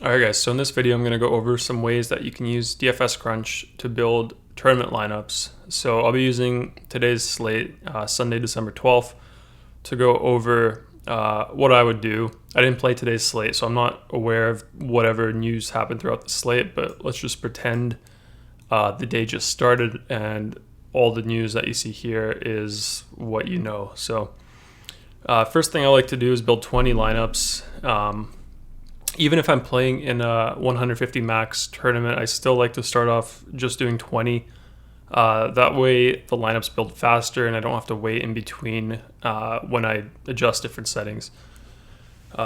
Alright guys, so in this video I'm going to go over some ways that you can use DFS Crunch to build tournament lineups. So I'll be using today's slate, Sunday, December 12th, to go over what I would do. I didn't play today's slate, so I'm not aware of whatever news happened throughout the slate, but let's just pretend the day just started and all the news that you see here is what you know. So first thing I like to do is build 20 lineups. Even if I'm playing in a 150 max tournament, I still like to start off just doing 20. That way the lineups build faster and I don't have to wait in between when I adjust different settings.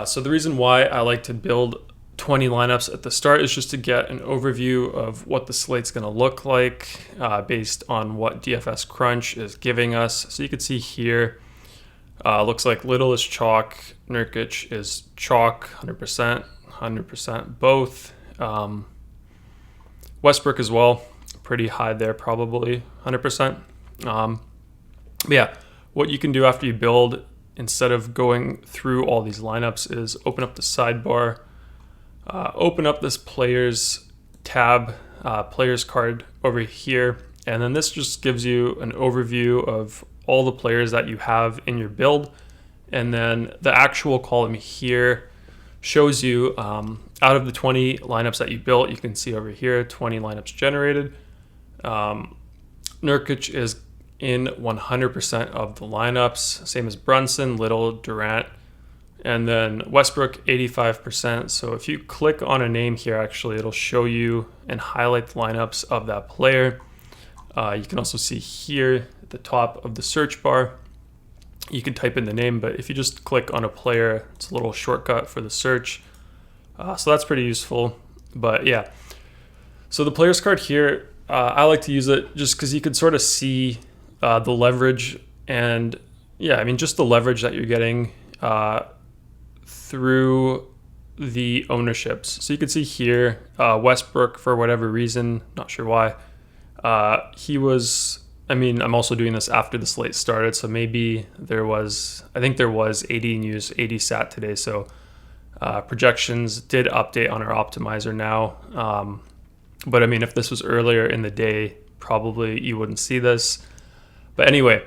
So the reason why I like to build 20 lineups at the start is just to get an overview of what the slate's going to look like based on what DFS Crunch is giving us. So you can see here, looks like Little is chalk, Nurkic is chalk, 100% both. Westbrook as well, pretty high there, probably 100%. Yeah, what you can do after you build, instead of going through all these lineups, is open up the sidebar, open up this players tab, players card over here, and then this just gives you an overview of all the players that you have in your build. And then the actual column here shows you out of the 20 lineups that you built, you can see over here 20 lineups generated. Nurkic is in 100% of the lineups, same as Brunson, Little, Durant, and then Westbrook 85%. So if you click on a name here, actually it'll show you and highlight the lineups of that player. You can also see here at the top of the search bar, you can type in the name, but if you just click on a player, it's a little shortcut for the search. So that's pretty useful. But yeah, so the players card here, I like to use it just because you can sort of see the leverage, and yeah, I mean just the leverage that you're getting through the ownerships. So you can see here, Westbrook, for whatever reason, not sure why, he was, I mean, I'm also doing this after the slate started, so maybe there was, I think there was 80 in use, 80 sat today, so projections did update on our optimizer now. But I mean, if this was earlier in the day, probably you wouldn't see this. But anyway,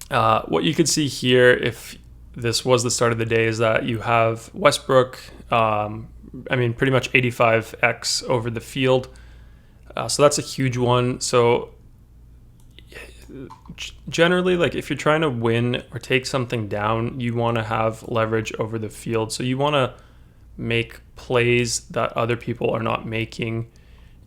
what you can see here, if this was the start of the day, is that you have Westbrook, I mean, pretty much 85x over the field. So that's a huge one. So generally, like if you're trying to win or take something down, you want to have leverage over the field. So you want to make plays that other people are not making.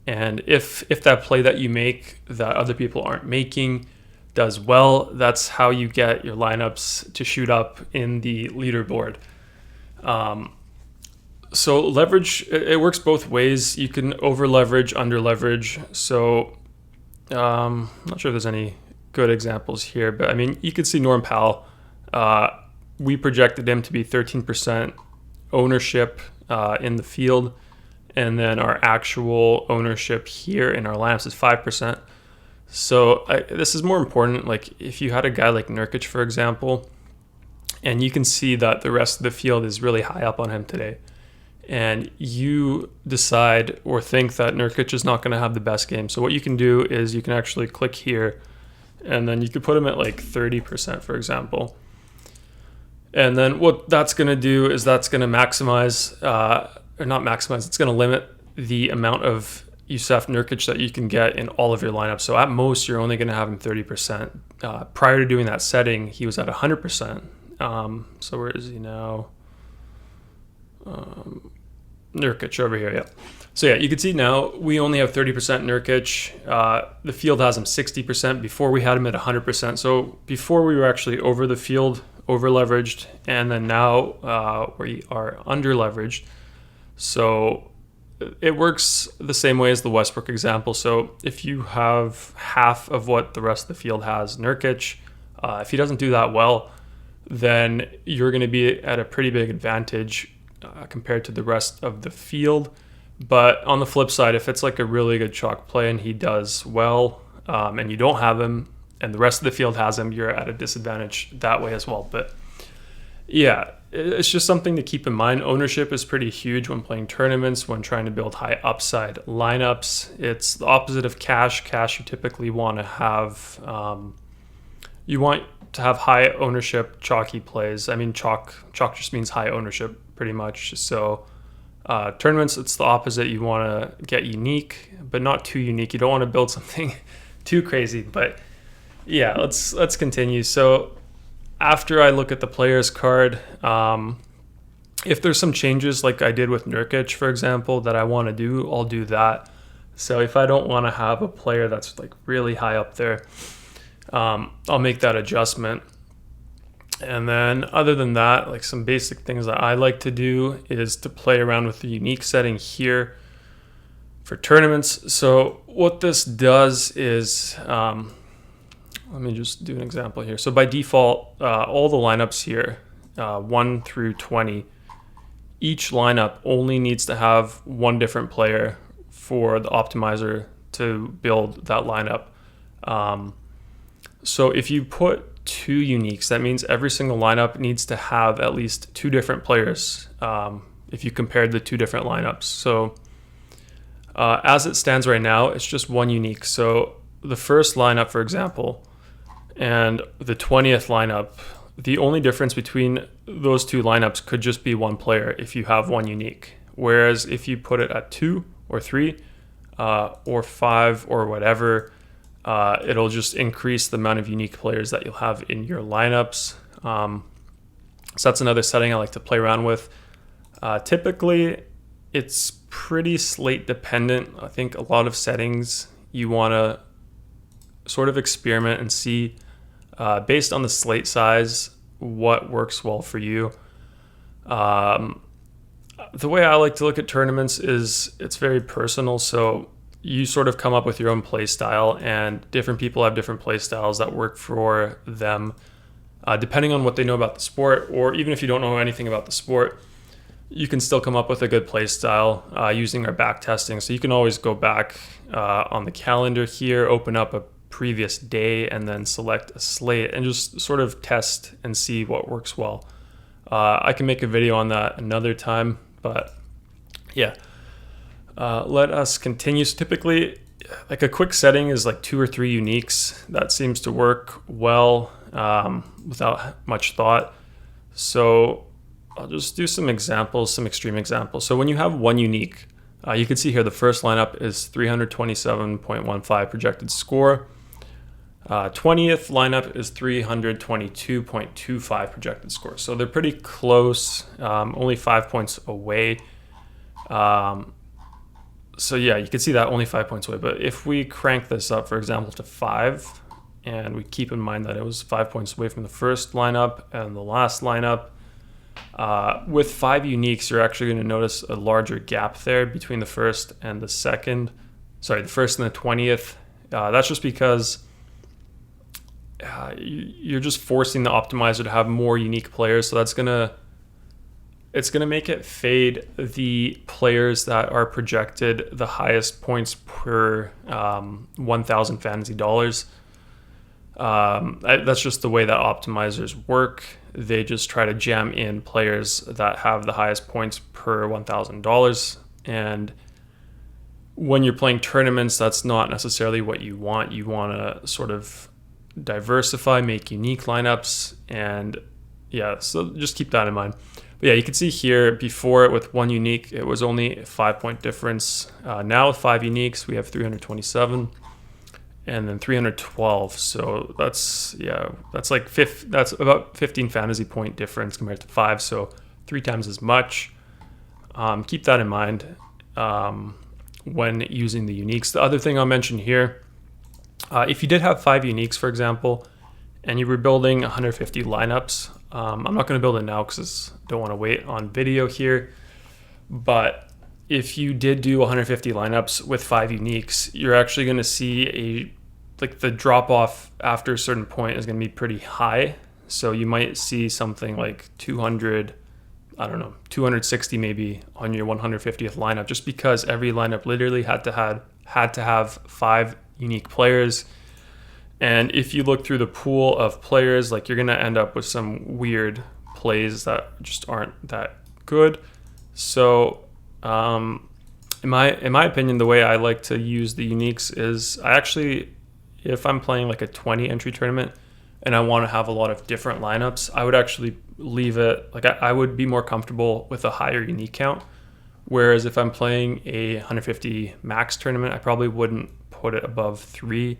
And if that play that you make that other people aren't making does well, that's how you get your lineups to shoot up in the leaderboard. So leverage, it works both ways. You can over leverage, under leverage. So I'm not sure if there's any good examples here, but I mean, you could see Norm Powell. We projected him to be 13% ownership in the field, and then our actual ownership here in our lineups is 5%. So this is more important. Like if you had a guy like Nurkic, for example, and you can see that the rest of the field is really high up on him today, and you decide or think that Nurkic is not going to have the best game. So what you can do is you can actually click here, and then you could put him at like 30%, for example. And then what that's going to do is that's going to maximize, or not maximize, it's going to limit the amount of Yusuf Nurkic that you can get in all of your lineups. So at most, you're only going to have him 30%. Prior to doing that setting, he was at 100%. So where is he now? Nurkic over here, yeah. So yeah, you can see now we only have 30% Nurkic. The field has him 60%. Before we had him at 100%. So before we were actually over the field, over leveraged, and then now we are under leveraged. So it works the same way as the Westbrook example. So if you have half of what the rest of the field has, Nurkic, if he doesn't do that well, then you're going to be at a pretty big advantage compared to the rest of the field. But on the flip side, if it's like a really good chalk play and he does well, and you don't have him and the rest of the field has him, you're at a disadvantage that way as well. But yeah, it's just something to keep in mind. Ownership is pretty huge when playing tournaments, when trying to build high upside lineups. It's the opposite of cash. Cash, you typically want to have, you want to have high ownership, chalky plays. I mean, chalk just means high ownership pretty much. So tournaments, it's the opposite. You want to get unique, but not too unique. You don't want to build something too crazy. But yeah, let's continue. So after I look at the player's card, if there's some changes like I did with Nurkic, for example, that I want to do, I'll do that. So if I don't want to have a player that's like really high up there, I'll make that adjustment. And then other than that, like some basic things that I like to do is to play around with the unique setting here for tournaments. So what this does is, let me just do an example here. So by default, all the lineups here, 1 through 20, each lineup only needs to have one different player for the optimizer to build that lineup. So if you put 2 uniques, that means every single lineup needs to have at least 2 different players if you compared the 2 different lineups. So as it stands right now, it's just 1 unique. So the first lineup, for example, and the 20th lineup, the only difference between those 2 lineups could just be 1 player if you have 1 unique. Whereas if you put it at 2 or 3 or 5 or whatever, it'll just increase the amount of unique players that you'll have in your lineups. So that's another setting I like to play around with. Typically, it's pretty slate dependent. I think a lot of settings you want to sort of experiment and see based on the slate size what works well for you. The way I like to look at tournaments is it's very personal. So you sort of come up with your own play style, and different people have different play styles that work for them, depending on what they know about the sport. Or even if you don't know anything about the sport, you can still come up with a good play style using our back testing. So you can always go back on the calendar here, open up a previous day, and then select a slate and just sort of test and see what works well. I can make a video on that another time, but yeah. Let us continue. So typically, like a quick setting is like 2 or 3 uniques. That seems to work well without much thought. So I'll just do some examples, some extreme examples. So when you have 1 unique, you can see here the first lineup is 327.15 projected score. 20th lineup is 322.25 projected score. So they're pretty close, only 5 points away. So yeah, you can see that only 5 points away. But if we crank this up, for example, to 5, and we keep in mind that it was 5 points away from the first lineup and the last lineup, with 5 uniques, you're actually going to notice a larger gap there between the first and the second. Sorry, the first and the 20th. That's just because you're just forcing the optimizer to have more unique players. So it's gonna make it fade the players that are projected the highest points per 1,000 fantasy dollars. That's just the way that optimizers work. They just try to jam in players that have the highest points per $1,000. And when you're playing tournaments, that's not necessarily what you want. You want to sort of diversify, make unique lineups, and yeah, so just keep that in mind. But yeah, you can see here before with 1 unique, it was only a 5-point difference. Now with 5 uniques, we have 327 and then 312. So that's about 15 fantasy point difference compared to 5. So 3 times as much. Keep that in mind when using the uniques. The other thing I'll mention here, if you did have 5 uniques, for example, and you were building 150 lineups, I'm not going to build it now because I don't want to wait on video here. But if you did do 150 lineups with 5 uniques, you're actually going to see the drop off after a certain point is going to be pretty high. So you might see something like 260 maybe on your 150th lineup, just because every lineup literally had to have 5 unique players. And if you look through the pool of players, like, you're going to end up with some weird plays that just aren't that good. So in my opinion, the way I like to use the uniques is if I'm playing like a 20 entry tournament and I want to have a lot of different lineups, I would actually leave it, like I would be more comfortable with a higher unique count. Whereas if I'm playing a 150 max tournament, I probably wouldn't put it above 3.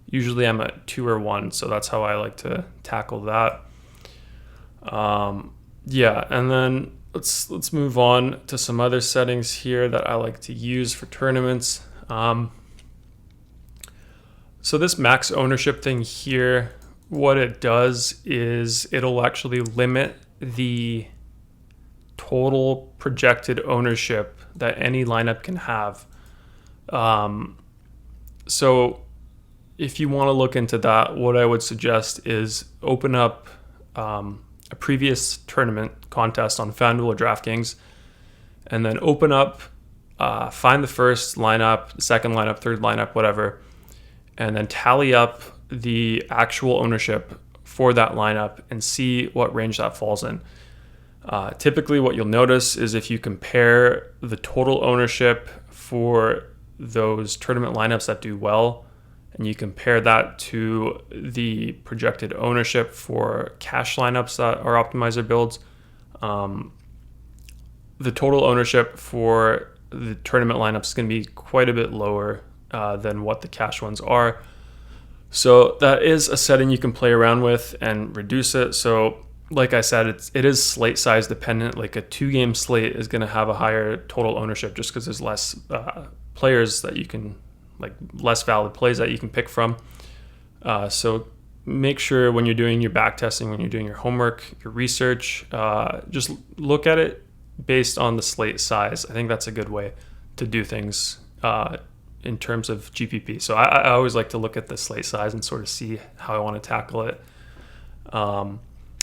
Usually I'm at 2 or 1, so that's how I like to tackle that. Yeah, and then let's move on to some other settings here that I like to use for tournaments. So this max ownership thing here, what it does is it'll actually limit the total projected ownership that any lineup can have. So if you want to look into that, what I would suggest is open up a previous tournament contest on FanDuel or DraftKings, and then open up, find the first lineup, the second lineup, third lineup, whatever, and then tally up the actual ownership for that lineup and see what range that falls in. Typically what you'll notice is if you compare the total ownership for those tournament lineups that do well, and you compare that to the projected ownership for cash lineups that are optimizer builds, the total ownership for the tournament lineups is going to be quite a bit lower than what the cash ones are. So that is a setting you can play around with and reduce it. So like I said, it is slate size dependent. Like a 2-game slate is going to have a higher total ownership just because there's less players that you can, like less valid plays that you can pick from. So make sure when you're doing your back testing, when you're doing your homework, your research, just look at it based on the slate size. I think that's a good way to do things in terms of GPP. So I always like to look at the slate size and sort of see how I want to tackle it.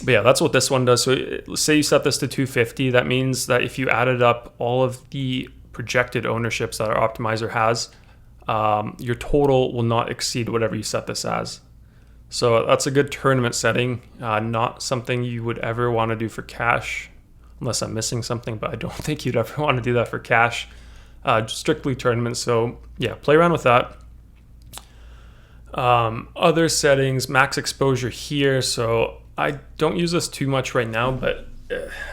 But yeah, that's what this one does. So say you set this to 250, that means that if you added up all of the projected ownerships that our optimizer has, your total will not exceed whatever you set this as. So that's a good tournament setting, not something you would ever want to do for cash, unless I'm missing something, but I don't think you'd ever want to do that for cash. Strictly tournaments. So yeah, play around with that. Other settings, max exposure here. So I don't use this too much right now, but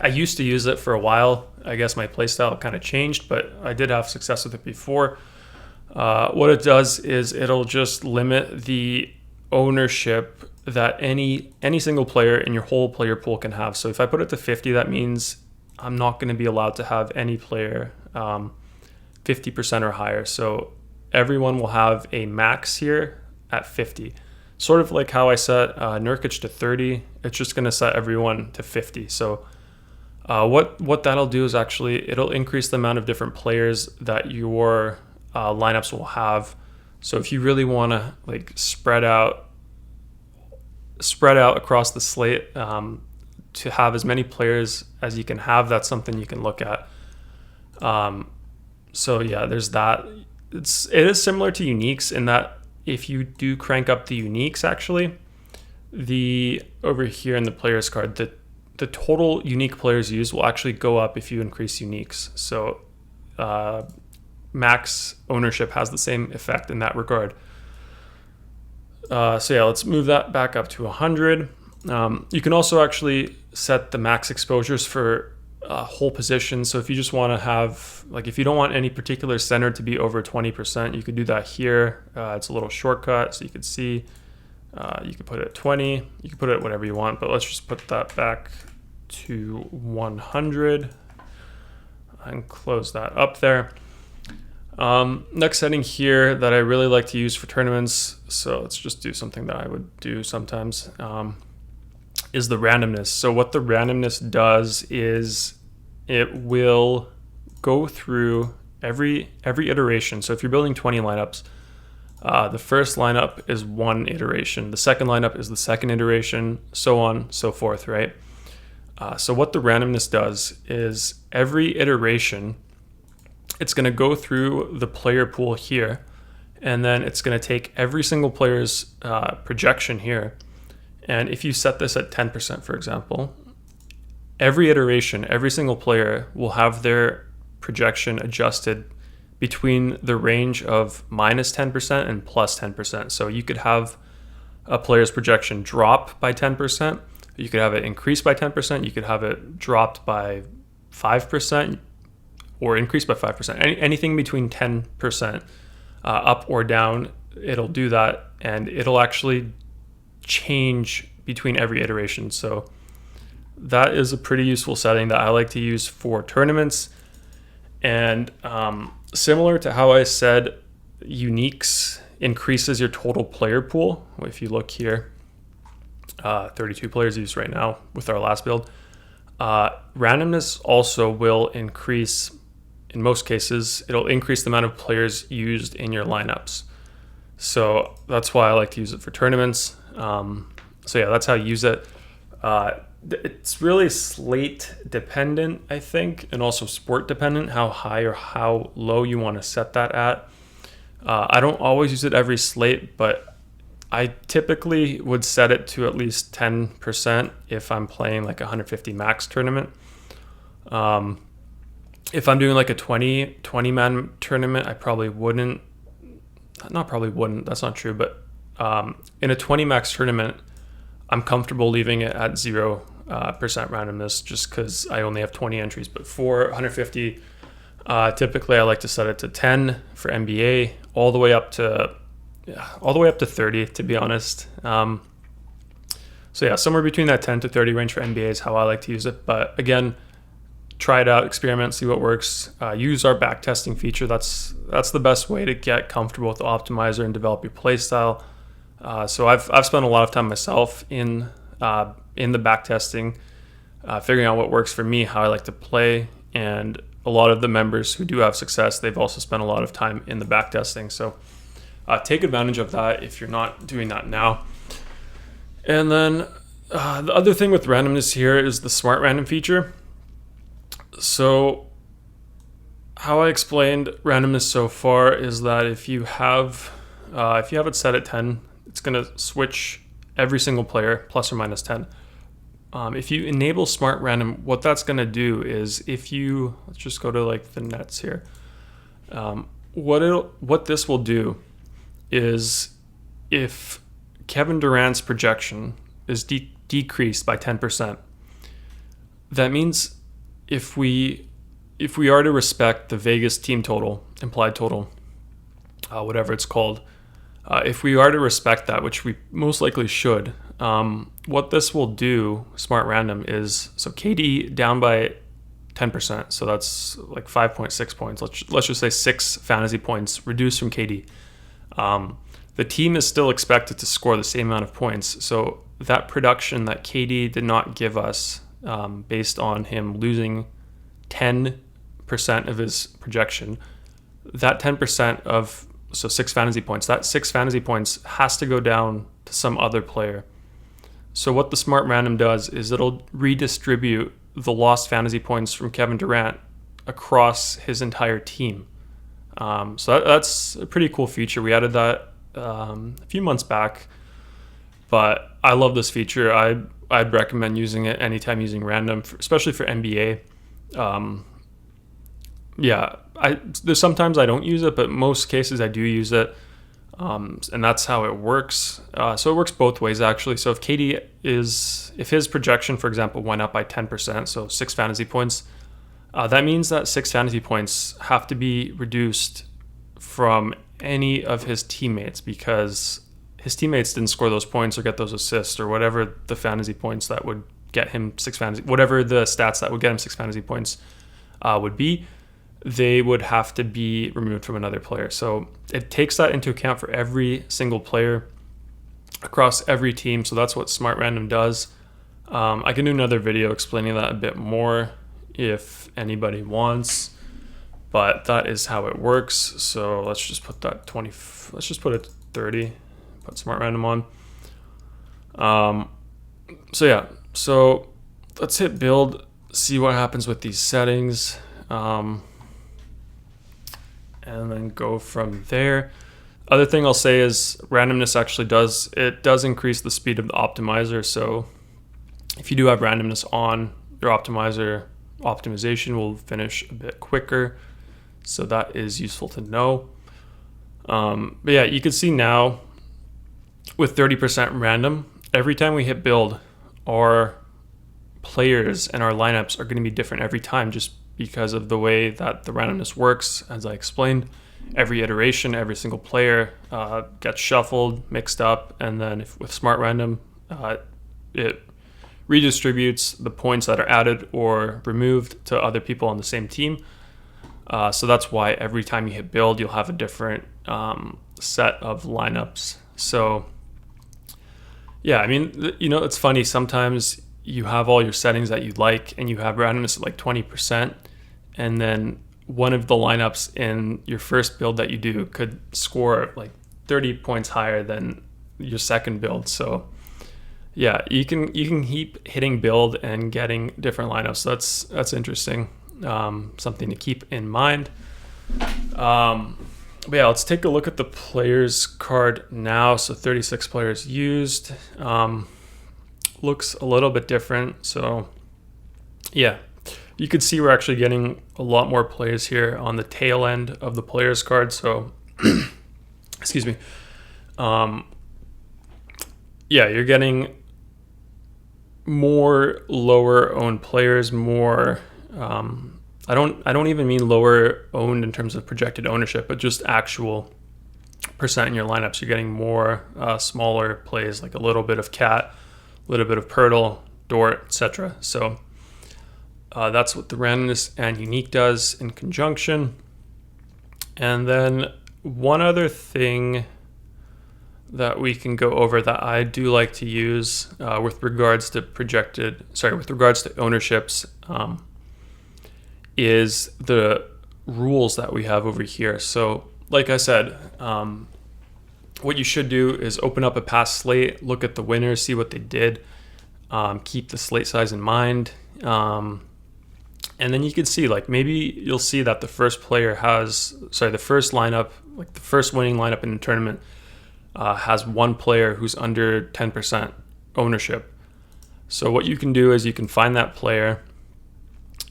I used to use it for a while. I guess my playstyle kind of changed, but I did have success with it before. What it does is it'll just limit the ownership that any single player in your whole player pool can have. So if I put it to 50, that means I'm not going to be allowed to have any player 50% or higher. So everyone will have a max here at 50. Sort of like how I set Nurkic to 30, it's just going to set everyone to 50. So what that'll do is actually it'll increase the amount of different players that your lineups will have. So if you really want to like spread out across the slate to have as many players as you can have, that's something you can look at. So yeah, there's that. It is similar to uniques in that if you do crank up the uniques, actually, over here in the players card, the total unique players used will actually go up if you increase uniques. So max ownership has the same effect in that regard. So yeah, let's move that back up to 100. You can also actually set the max exposures for whole position. So if you just want to have, like if you don't want any particular center to be over 20%, you could do that here. It's a little shortcut, so you could see, you could put it at 20, you could put it at whatever you want, but let's just put that back to 100 and close that up there. Next setting here that I really like to use for tournaments, so let's just do something that I would do sometimes, is the randomness. So what the randomness does is it will go through every iteration. So if you're building 20 lineups, the first lineup is one iteration, the second lineup is the second iteration, so on, so forth, right? So what the randomness does is every iteration, it's going to go through the player pool here, and then it's going to take every single player's projection here. And if you set this at 10%, for example, every iteration, every single player will have their projection adjusted between the range of minus 10% and plus 10%. So you could have a player's projection drop by 10%, you could have it increase by 10%, you could have it dropped by 5%, or increase by 5%. Anything between 10% up or down, it'll do that, and it'll actually change between every iteration. So that is a pretty useful setting that I like to use for tournaments. And similar to how I said uniques increases your total player pool. If you look here, 32 players used right now with our last build. Randomness also will increase, in most cases, it'll increase the amount of players used in your lineups. So that's why I like to use it for tournaments. So yeah, that's how I use it. It's really slate dependent, I think, and also sport dependent, how high or how low you want to set that at. I don't always use it every slate, but I typically would set it to at least 10% if I'm playing like a 150 max tournament. If I'm doing like a 20 man tournament, I probably wouldn't. That's not true, but in a 20 max tournament, I'm comfortable leaving it at 0% randomness just because I only have 20 entries. But for 150, typically I like to set it to 10 for NBA, all the way up to 30, to be honest. So yeah, somewhere between that 10 to 30 range for NBA is how I like to use it. But again, try it out, experiment, see what works. Use our backtesting feature. That's the best way to get comfortable with the optimizer and develop your play style. So I've spent a lot of time myself in the backtesting, figuring out what works for me, how I like to play, and a lot of the members who do have success, they've also spent a lot of time in the backtesting. So take advantage of that if you're not doing that now. And then the other thing with randomness here is the smart random feature. So how I explained randomness so far is that if you have it set at 10, it's going to switch every single player plus or minus 10. If you enable smart random, what that's going to do is let's just go to like the nets here. What this will do is if Kevin Durant's projection is decreased by 10%, that means if we are to respect the Vegas team total, implied total, whatever it's called, if we are to respect that, which we most likely should, what this will do, smart random, is so KD down by 10%, so that's like 5.6 points. Let's just say 6 fantasy points reduced from KD. The team is still expected to score the same amount of points, so that production that KD did not give us, based on him losing 10% of his projection, that 10% of 6 fantasy points, that 6 fantasy points has to go down to some other player. So what the smart random does is it'll redistribute the lost fantasy points from Kevin Durant across his entire team. So that's a pretty cool feature. We added that a few months back, but I love this feature. I'd recommend using it anytime using random, especially for NBA. There's sometimes I don't use it, but most cases I do use it, and that's how it works. So it works both ways actually. So if his projection, for example, went up by 10%, so 6 fantasy points, that means that 6 fantasy points have to be reduced from any of his teammates because his teammates didn't score those points or get those assists or whatever the fantasy points that would get him 6 fantasy, whatever the stats that would get him 6 fantasy points would be. They would have to be removed from another player. So it takes that into account for every single player across every team. So that's what smart random does. I can do another video explaining that a bit more if anybody wants, but that is how it works. So let's just put that 20, let's just put it 30, put smart random on. So let's hit build, see what happens with these settings. And then go from there. Other thing I'll say is randomness actually does increase the speed of the optimizer. So if you do have randomness on, your optimization will finish a bit quicker. So that is useful to know. But yeah, you can see now with 30% random, every time we hit build, our players and our lineups are going to be different every time, just because of the way that the randomness works. As I explained, every iteration, every single player gets shuffled, mixed up, and then with smart random, it redistributes the points that are added or removed to other people on the same team. So that's why every time you hit build, you'll have a different set of lineups. So yeah, I mean, it's funny. Sometimes you have all your settings that you like and you have randomness at like 20%, and then one of the lineups in your first build that you do could score like 30 points higher than your second build. So yeah, you can keep hitting build and getting different lineups. So that's interesting. Something to keep in mind. But yeah, let's take a look at the players card now. So 36 players used. Looks a little bit different. So yeah, you could see we're actually getting a lot more players here on the tail end of the players card. So excuse me. Yeah, you're getting more lower owned players, more I don't even mean lower owned in terms of projected ownership, but just actual percent in your lineups. You're getting more smaller plays, like a little bit of cat, a little bit of Pirtle, Dort, etc. So that's what the randomness and unique does in conjunction. And then one other thing that we can go over that I do like to use with regards to ownerships is the rules that we have over here. So like I said, what you should do is open up a past slate, look at the winners, see what they did, keep the slate size in mind. And then you can see, like, maybe you'll see that the first lineup, like the first winning lineup in the tournament, has one player who's under 10% ownership. So what you can do is you can find that player,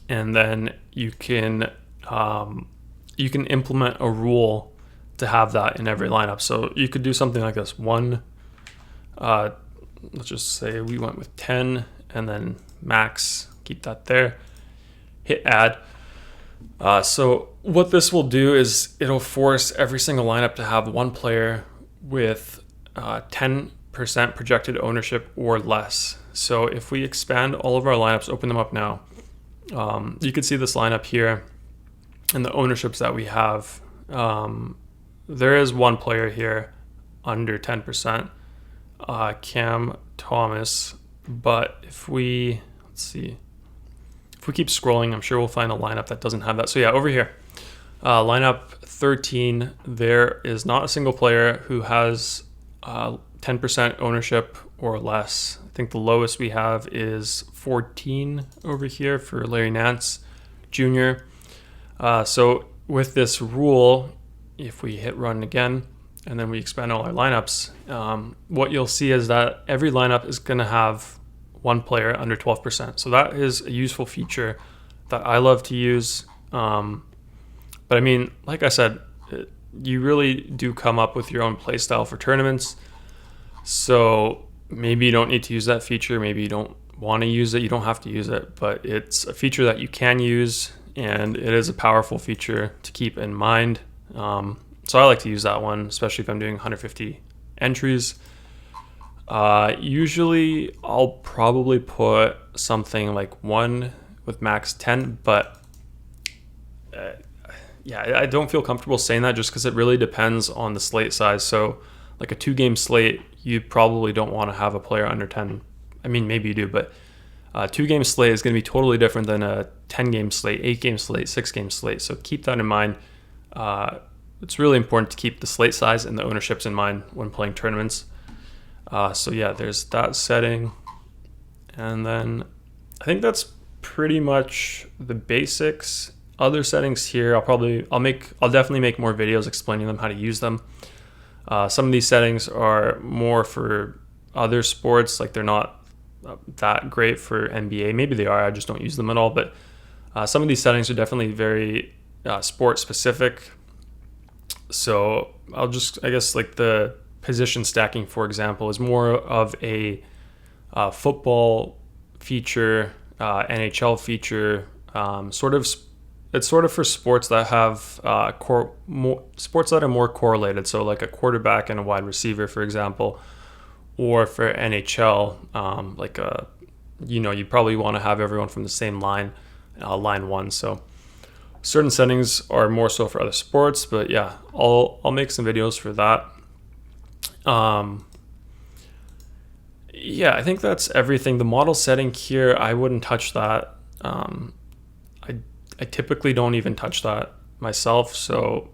and then you can implement a rule to have that in every lineup. So you could do something like this. Let's just say we went with 10 and then max, keep that there, hit add. So what this will do is it'll force every single lineup to have one player with 10% projected ownership or less. So if we expand all of our lineups, open them up now, you can see this lineup here and the ownerships that we have. There is one player here under 10%, Cam Thomas. But if we keep scrolling, I'm sure we'll find a lineup that doesn't have that. So yeah, over here, lineup 13, there is not a single player who has 10% ownership or less. I think the lowest we have is 14 over here for Larry Nance Jr. So with this rule, if we hit run again and then we expand all our lineups, what you'll see is that every lineup is going to have one player under 12%. So that is a useful feature that I love to use. But I mean, like I said, you really do come up with your own play style for tournaments. So maybe you don't need to use that feature. Maybe you don't want to use it. You don't have to use it, but it's a feature that you can use, and it is a powerful feature to keep in mind. So I like to use that one, especially if I'm doing 150 entries. Usually I'll probably put something like 1 with max 10, but yeah, I don't feel comfortable saying that just because it really depends on the slate size. So like a 2-game slate, you probably don't want to have a player under 10. I mean, maybe you do, but a 2-game slate is going to be totally different than a 10-game slate, 8-game slate, 6-game slate. So keep that in mind. It's really important to keep the slate size and the ownerships in mind when playing tournaments. So yeah, there's that setting. And then I think that's pretty much the basics. Other settings here, I'll definitely make more videos explaining them, how to use them. Some of these settings are more for other sports, like they're not that great for NBA. Maybe they are, I just don't use them at all. But some of these settings are definitely very sport specific. So I guess like the position stacking, for example, is more of a football feature, NHL feature, it's sort of for sports that have sports that are more correlated. So like a quarterback and a wide receiver, for example, or for NHL, you probably want to have everyone from the same line one. So certain settings are more so for other sports, but yeah, I'll make some videos for that. Yeah, I think that's everything. The model setting here, I wouldn't touch that. I typically don't even touch that myself, so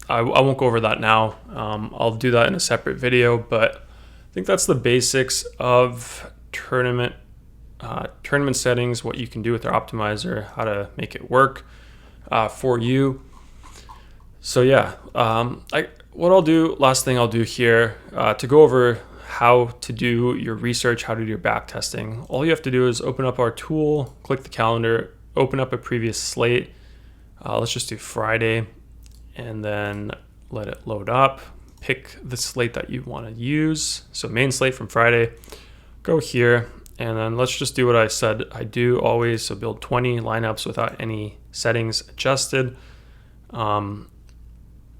I won't go over that now. I'll do that in a separate video, but I think that's the basics of tournament settings, what you can do with their optimizer, how to make it work for you. So yeah, last thing I'll do here to go over how to do your research, how to do your back testing. All you have to do is open up our tool, click the calendar, open up a previous slate. Let's just do Friday, and then let it load up. Pick the slate that you want to use. So main slate from Friday, go here, and then let's just do what I said I do always. So build 20 lineups without any settings adjusted.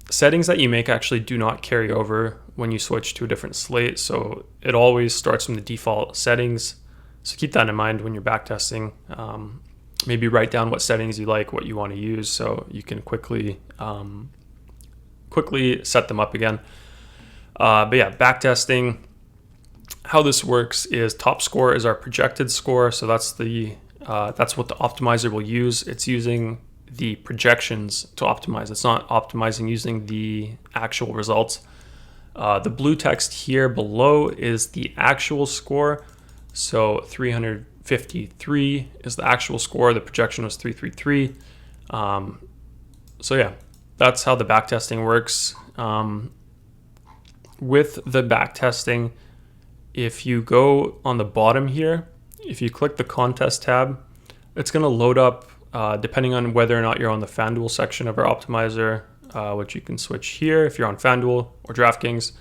Settings that you make actually do not carry over when you switch to a different slate. So it always starts from the default settings. So keep that in mind when you're backtesting. Maybe write down what settings you like, what you want to use, so you can quickly set them up again. But yeah, backtesting, how this works is top score is our projected score. So that's what the optimizer will use. It's using the projections to optimize. It's not optimizing using the actual results. The blue text here below is the actual score. So 353 is the actual score. The projection was 333. So yeah, that's how the backtesting works. With the backtesting, if you go on the bottom here, if you click the contest tab, it's going to load up depending on whether or not you're on the FanDuel section of our optimizer, which you can switch here if you're on FanDuel or DraftKings.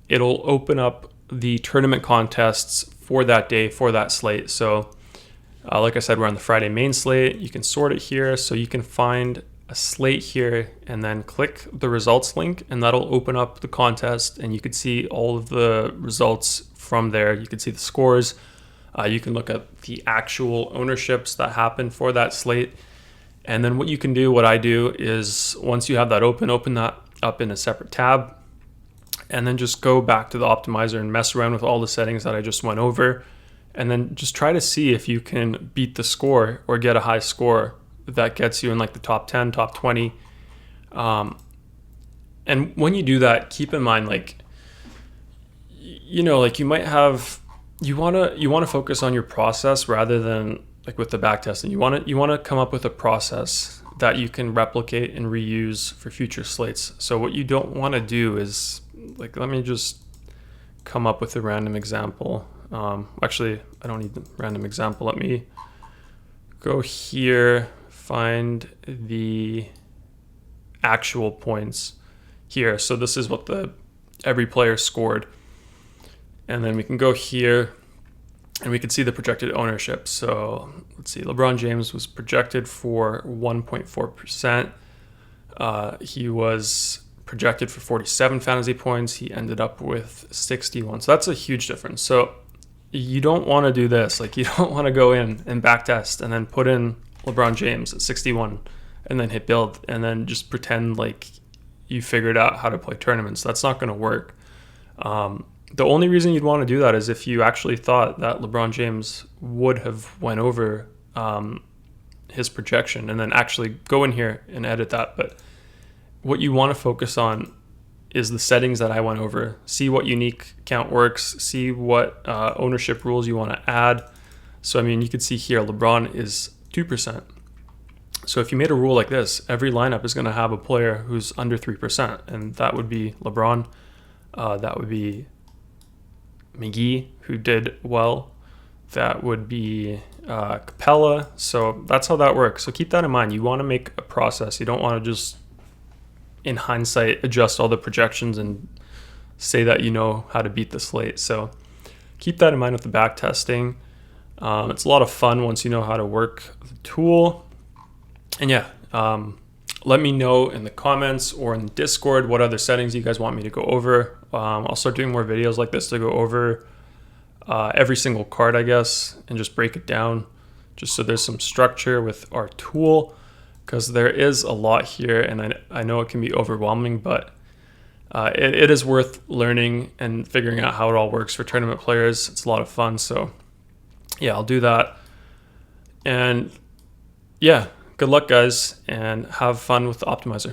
It'll open up the tournament contests for that day, for that slate. So like I said, we're on the Friday main slate. You can sort it here. So you can find a slate here and then click the results link, and that'll open up the contest, and you can see all of the results from there. You can see the scores. You can look at the actual ownerships that happen for that slate. And then what you can do, what I do is once you have that open that up in a separate tab, and then just go back to the optimizer and mess around with all the settings that I just went over, and then just try to see if you can beat the score or get a high score that gets you in like the top 10, top 20. And when you do that, keep in mind, like, you might have, you want to focus on your process rather than like with the backtesting. You want to come up with a process that you can replicate and reuse for future slates. So what you don't want to do is, like, let me just come up with a random example. Actually, I don't need the random example. Let me go here, find the actual points here. So this is what every player scored. And then we can go here and we can see the projected ownership. So let's see, LeBron James was projected for 1.4%. He was projected for 47 fantasy points. He ended up with 61. So that's a huge difference. So you don't want to do this. Like, you don't want to go in and backtest and then put in LeBron James at 61 and then hit build and then just pretend like you figured out how to play tournaments. That's not going to work. The only reason you'd want to do that is if you actually thought that LeBron James would have went over his projection, and then actually go in here and edit that. But what you want to focus on is the settings that I went over. See what unique count works. See what ownership rules you want to add. So, I mean, you could see here LeBron is 2%. So if you made a rule like this, every lineup is going to have a player who's under 3%, and that would be LeBron. That would be McGee, who did well. That would be Capella. So that's how that works. So keep that in mind. You want to make a process. You don't want to just, in hindsight, adjust all the projections and say that you know how to beat the slate. So keep that in mind with the back testing. It's a lot of fun once you know how to work the tool. And yeah, let me know in the comments or in the Discord what other settings you guys want me to go over. I'll start doing more videos like this to go over every single card, I guess, and just break it down just so there's some structure with our tool, because there is a lot here and I know it can be overwhelming, but it is worth learning and figuring out how it all works for tournament players. It's a lot of fun. So yeah, I'll do that. And yeah, good luck guys, and have fun with the optimizer.